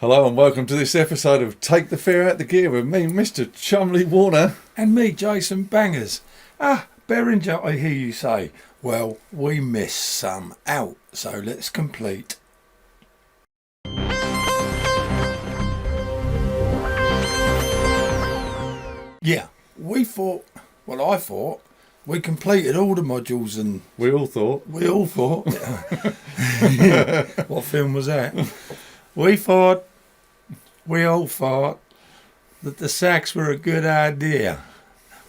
Hello and welcome to this episode of Take the Fear Out the Gear with me, Mr. Chumley Warner. And me, Jason Bangers. Behringer, I hear you say. Well, we missed some out, so let's complete. Yeah, I thought, we completed all the modules and... We all thought. What film was that? We all thought that the sax were a good idea.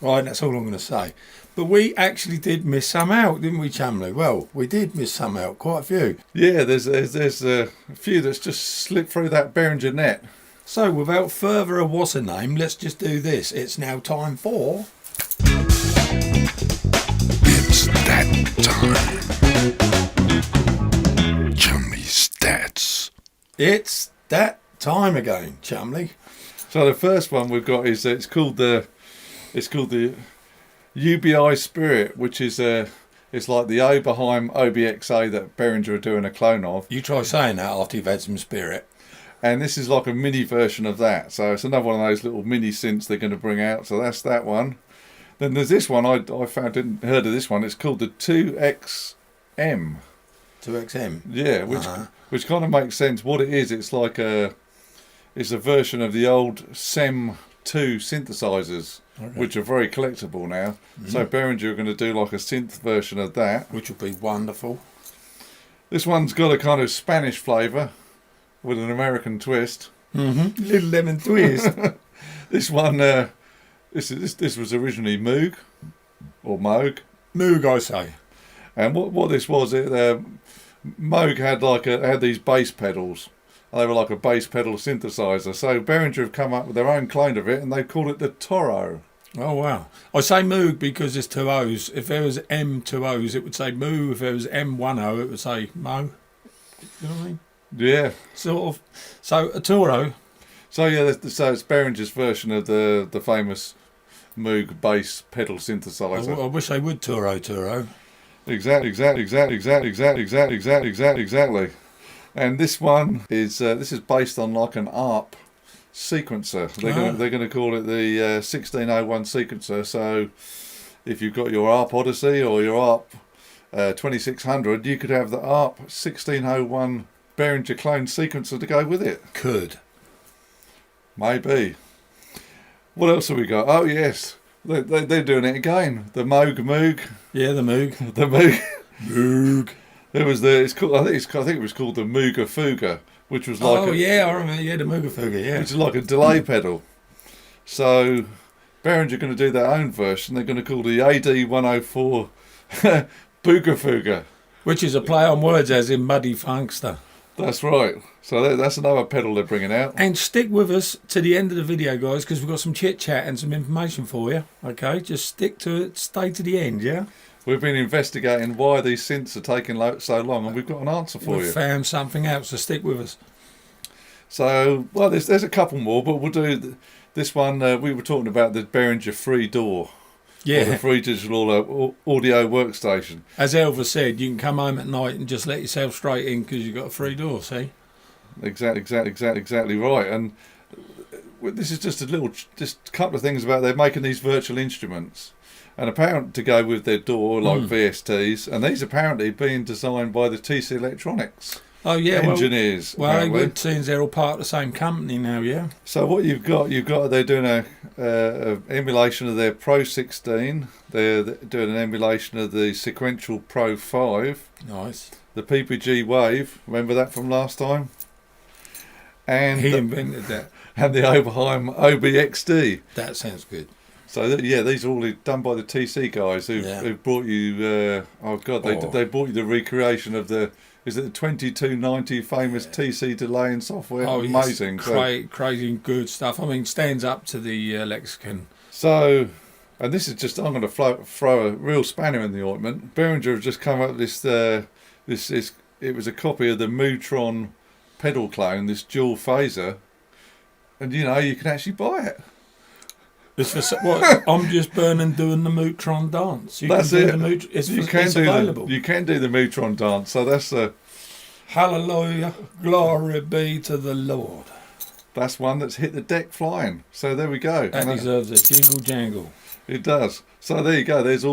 Right, that's all I'm going to say. But we actually did miss some out, didn't we, Chumley? Well, we did miss some out, quite a few. Yeah, there's a few that's just slipped through that Behringer net. So, without further what's a name, let's just do this. It's now time for... It's that time. Chumley Stats. It's that time again, Chumley. So the first one we've got is it's called the UB1 Spirit, which is it's like the Oberheim OBXA that Behringer are doing a clone of. You try saying that after you've had some spirit. And this is like a mini version of that. So it's another one of those little mini synths they're going to bring out. So that's that one. Then there's this one I didn't heard of this one. It's called the 2XM. 2XM. Yeah, which kind of makes sense. What it is, it's like it's a version of the old SEM2 synthesizers, which are very collectible now. So Behringer are going to do like a synth version of that, Which will be wonderful. This one's got a kind of Spanish flavour with an American twist. Little lemon twist. This one, this was originally Moog or Moog. Moog, I say. And what this was, Moog had these bass pedals. They were like a bass pedal synthesizer. So Behringer have come up with their own clone of it, and they call it the Toro. Oh, wow. I say Moog because there's two O's. If there was M2 O's, it would say Moo. If there was M1 O, it would say Mo. You know what I mean? Yeah. Sort of. So, a Toro. So yeah, so it's Behringer's version of the famous Moog bass pedal synthesizer. I wish they would Toro. Exactly. And this one is based on like an ARP sequencer. They're going to call it the 1601 sequencer. So if you've got your ARP Odyssey or your ARP 2600, you could have the ARP 1601 Behringer clone sequencer to go with it. Could. Maybe. What else have we got? Oh yes, they're doing it again. The Moog. Yeah, the Moog. The Moog. Moog. There was I think it was called the Booger Fooger, which was like I remember. Yeah, the Booger Fooger. Yeah, which is like a delay pedal. So Behringer are going to do their own version. They're going to call the AD104 Booger Fooger, which is a play on words, as in muddy funkster. That's right. So that's another pedal they're bringing out. And stick with us to the end of the video, guys, because we've got some chit chat and some information for you. Okay, just stick to it. Stay to the end. Yeah. We've been investigating why these synths are taking so long, and we've got an answer for you. We've found something else, so stick with us. So, well, there's a couple more, but we'll do this one. We were talking about the Behringer free door. Yeah. Or the free digital audio workstation. As Elvis said, you can come home at night and just let yourself straight in because you've got a free door, see? Exactly right. And this is just a couple of things about they're making these virtual instruments. And apparently to go with their door, like VSTs, and these apparently being designed by the TC Electronics engineers. Well, it seems they're all part of the same company now, yeah. So what you've got they're doing a emulation of their Pro 16. They're doing an emulation of the Sequential Pro 5. Nice. The PPG Wave, remember that from last time? And he invented that. And the Oberheim OBXA. That sounds good. So these are all done by the TC guys who've brought you. They brought you the recreation of the 2290 famous TC delaying software. Oh, amazing, crazy and good stuff. I mean, stands up to the lexicon. So, and this is just I'm going to throw a real spanner in the ointment. Behringer have just come up with it was a copy of the MU-tron pedal clone, this dual phaser, and you can actually buy it. It's for what? I'm just burning doing the MU-tron dance. That's it. It's available. You can do the MU-tron dance. So that's Hallelujah, glory be to the Lord. That's one that's hit the deck flying. So there we go. That deserves a jingle jangle. It does. So there you go. There's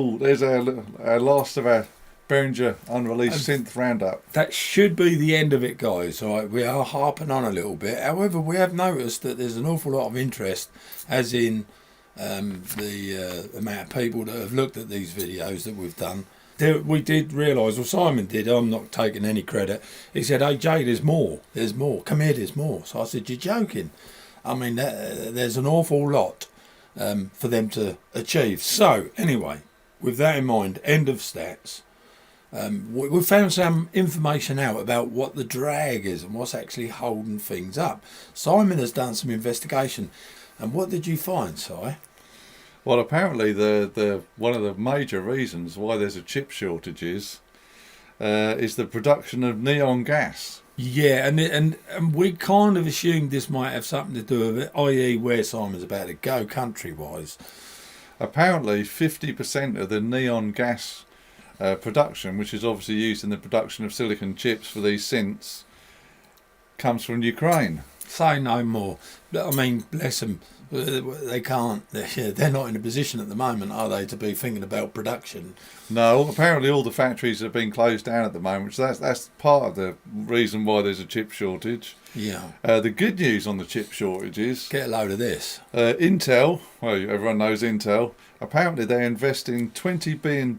our last of our Behringer unreleased synth roundup. That should be the end of it, guys. All right, we are harping on a little bit. However, we have noticed that there's an awful lot of interest, as in the amount of people that have looked at these videos that we've done. We did realise, well, Simon did, I'm not taking any credit. He said, "Hey, Jay, there's more. Come here, there's more." So I said, "You're joking." I mean, there's an awful lot for them to achieve. So, anyway, with that in mind, end of stats. We found some information out about what the drag is and what's actually holding things up. Simon has done some investigation. And what did you find, Si? Well, apparently the one of the major reasons why there's a chip shortage is the production of neon gas. Yeah, and we kind of assumed this might have something to do with it, i.e. where Simon's about to go country-wise. Apparently 50% of the neon gas production, which is obviously used in the production of silicon chips for these synths, comes from Ukraine. Say no more. I mean, bless them. They can't. They're not in a position at the moment, are they, to be thinking about production? No, apparently all the factories have been closed down at the moment, so that's part of the reason why there's a chip shortage. Yeah. The good news on the chip shortage is... Get a load of this. Intel, well, everyone knows Intel, apparently they're investing $20 billion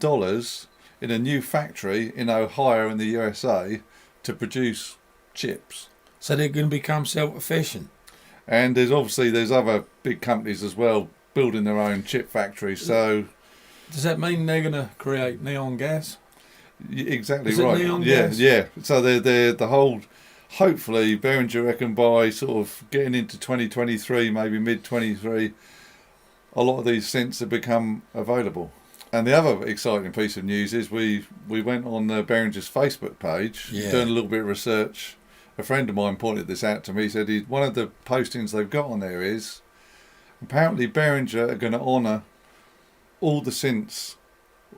in a new factory in Ohio in the USA to produce chips. So they're going to become self-efficient. And there's other big companies as well building their own chip factories. So does that mean they're going to create neon gas? Exactly Is right. It neon yeah, gas? yeah. So they're the whole. Hopefully, Behringer reckon by sort of getting into 2023, maybe mid 23, a lot of these synths have become available. And the other exciting piece of news is we went on Behringer's Facebook page, doing a little bit of research. A friend of mine pointed this out to me. He said one of the postings they've got on there is apparently Behringer are going to honour all the synths.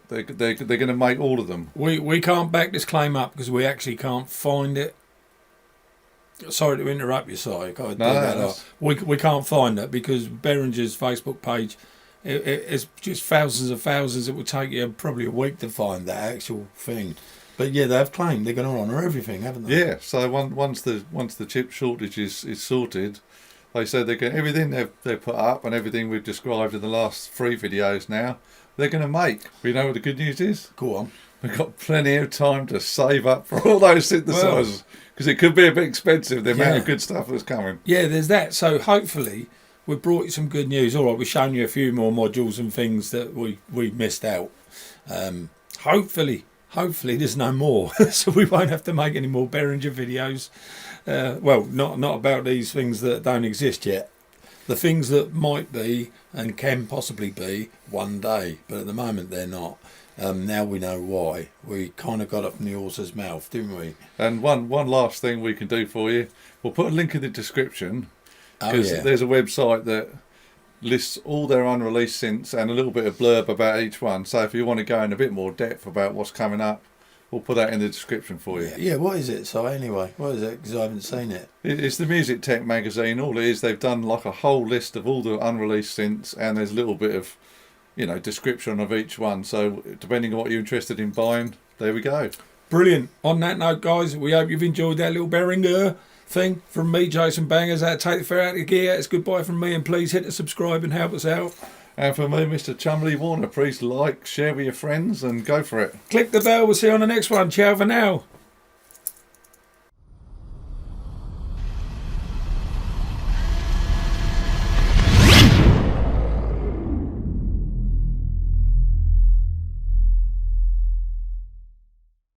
They're going to make all of them. We can't back this claim up because we actually can't find it. Sorry to interrupt you, Si. We can't find it because Behringer's Facebook page, it's just thousands of thousands. It would take you probably a week to find that actual thing. But yeah, they've claimed they're going to honour everything, haven't they? Yeah. So once the chip shortage is sorted, they said they're going everything they've put up and everything we've described in the last 3 videos now. They're going to make. But you know what the good news is? Go on. We've got plenty of time to save up for all those synthesizers because it could be a bit expensive, the amount of good stuff that's coming. Yeah, there's that. So hopefully we've brought you some good news. All right, we've shown you a few more modules and things that we missed out. Hopefully there's no more, so we won't have to make any more Behringer videos. Not about these things that don't exist yet. The things that might be and can possibly be one day, but at the moment they're not. Now we know why. We kind of got it from the horse's mouth, didn't we? And one last thing we can do for you, we'll put a link in the description because there's a website that lists all their unreleased synths and a little bit of blurb about each one. So if you want to go in a bit more depth about what's coming up, we'll put that in the description for you. Yeah, what is it? So anyway, what is it? Because I haven't seen it. It's the Music Tech magazine. All it is, they've done like a whole list of all the unreleased synths, and there's a little bit of, description of each one. So depending on what you're interested in buying, there we go. Brilliant. On that note, guys, we hope you've enjoyed that little Behringer thing from me, Jason Bangers. That take the fair out of gear. It's goodbye from me, and please hit the subscribe and help us out. And for me, Mr. Chumley Warner, please like, share with your friends, and go for it. Click the bell. We'll see you on the next one. Ciao for now.